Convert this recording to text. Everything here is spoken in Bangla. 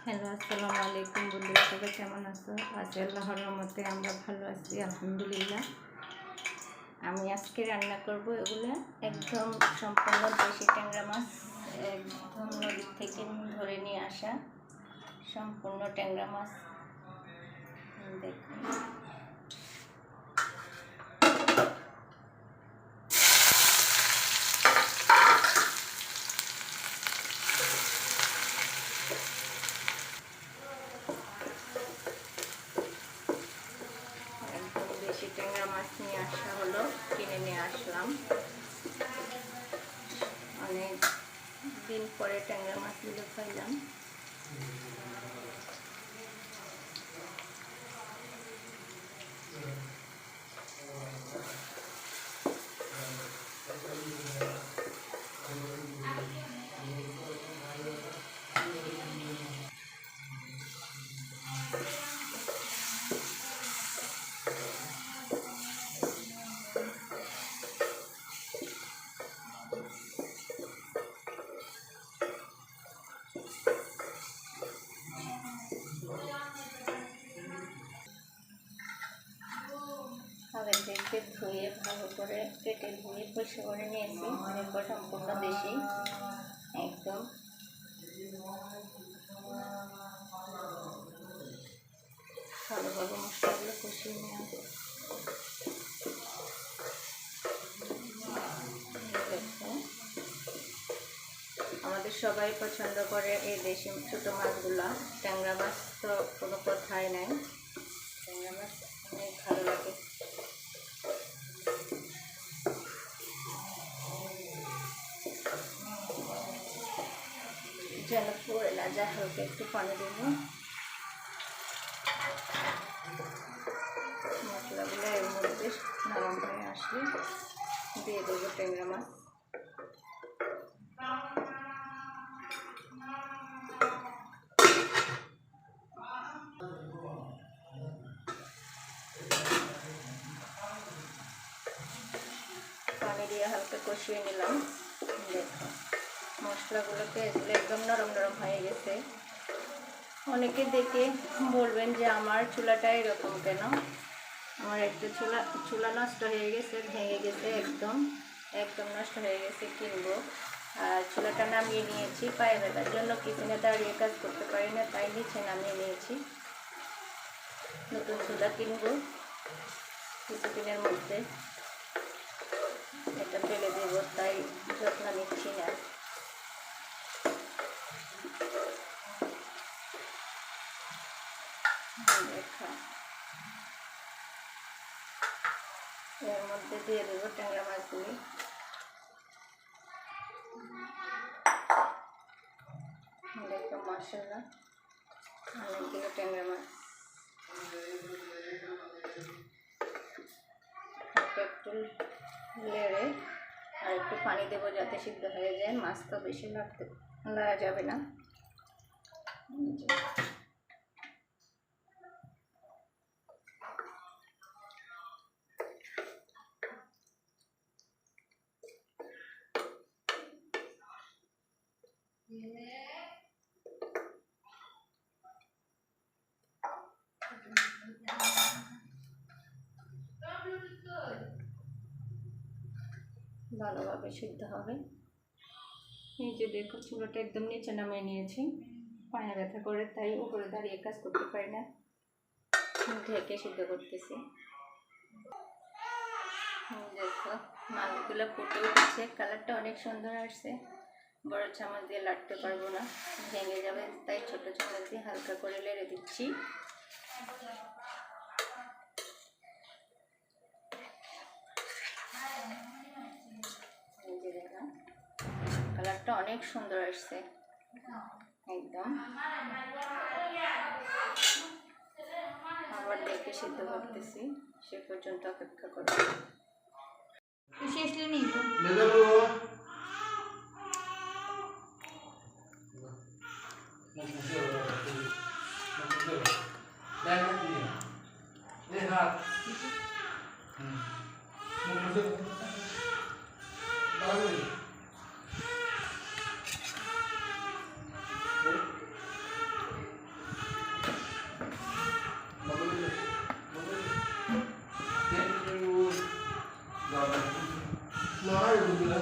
হ্যালো, আসসালামু আলাইকুম বন্ধুরা, সবাই কেমন আছো? আছি আল্লাহর রহমতে, আমরা ভালো আছি আলহামদুলিল্লাহ। আমি আজকে রান্না করব এগুলো একদম সম্পূর্ণ দেশি ট্যাংরা মাছ, একদম নদীর থেকে ধরে নিয়ে আসা সম্পূর্ণ ট্যাংরা মাছ। দেখুন, একদম দেশি ট্যাংরা মাছ নিয়ে আসা হলো, কিনে নিয়ে আসলাম। অনেক দিন পরে ট্যাংরা মাছগুলো পাইলাম। আগে থেকে ধুয়ে ভালো করে কেটে ধুয়ে পরিষ্কার করে নিয়েছি। এরপর সম্পূর্ণ দেশি একদম ভালোভাবে মশলাগুলো কষিয়ে নেওয়া। আমাদের সবাই পছন্দ করে এই দেশি ছোটো মাছগুলো। ট্যাংরা মাছ তো কোনো কথাই নাই, ট্যাংরা মাছ অনেক ভালো লাগে। যেন পড়ে না যায়, হালকা একটু পানি দেবো। মশলাগুলো এর মধ্যে নরম হয়ে আসলে দিয়ে দেবো ট্যাংরা মাছ। পানি দিয়ে হালকা কষিয়ে নিলাম। দেখো মশলাগুলোকে এগুলো একদম নরম নরম হয়ে গেছে। অনেকে দেখে বলবেন যে আমার চুলাটা এরকম কেন। আমার একটা চুলা নষ্ট হয়ে গেছে, ভেঙে গেছে, একদম নষ্ট হয়ে গেছে, কিনবো। আর চুলাটা নামিয়ে নিয়েছি পায়ে ব্যথার জন্য, কিচেনে দাঁড়িয়ে কাজ করতে পারি না, তাই নিচে নামিয়ে নিয়েছি। নতুন চুলা কিনবো কিছুদিনের মধ্যে, এটা ফেলে দেব, তাই যত্ন নিচ্ছি না। এর মধ্যে দিয়ে দেবো ট্যাংরা মাছগুলি। দেখো মশলা অনেকগুলো ট্যাংরা মাছ, একটু লেড়ে আর একটু পানি দেবো যাতে সিদ্ধ হয়ে যায়। মাছ তো বেশি লাগা যাবে না। ভালোভাবে সিদ্ধ হবে। এই যে দেখো চুলাটা একদম নিচে নামিয়ে নিয়েছি, পায়ে ব্যথা করে, তাই উপরে দাঁড়িয়ে কাজ করতে পারি না, ঢেকে সিদ্ধ করতেছি। দেখো মাছগুলো ফুটে উঠেছে, কালারটা অনেক সুন্দর আসছে। বড় চামচ দিয়ে লাটতে পারবো না, ভেঙে যাবে, তাই ছোট চামচ দিয়ে হালকা করে লেড়ে দিচ্ছি। কালারটা অনেক সুন্দর আসছে একদম। আবার দেখে সিদ্ধ করতেছি, সে পর্যন্ত অপেক্ষা করব। মার এগুলা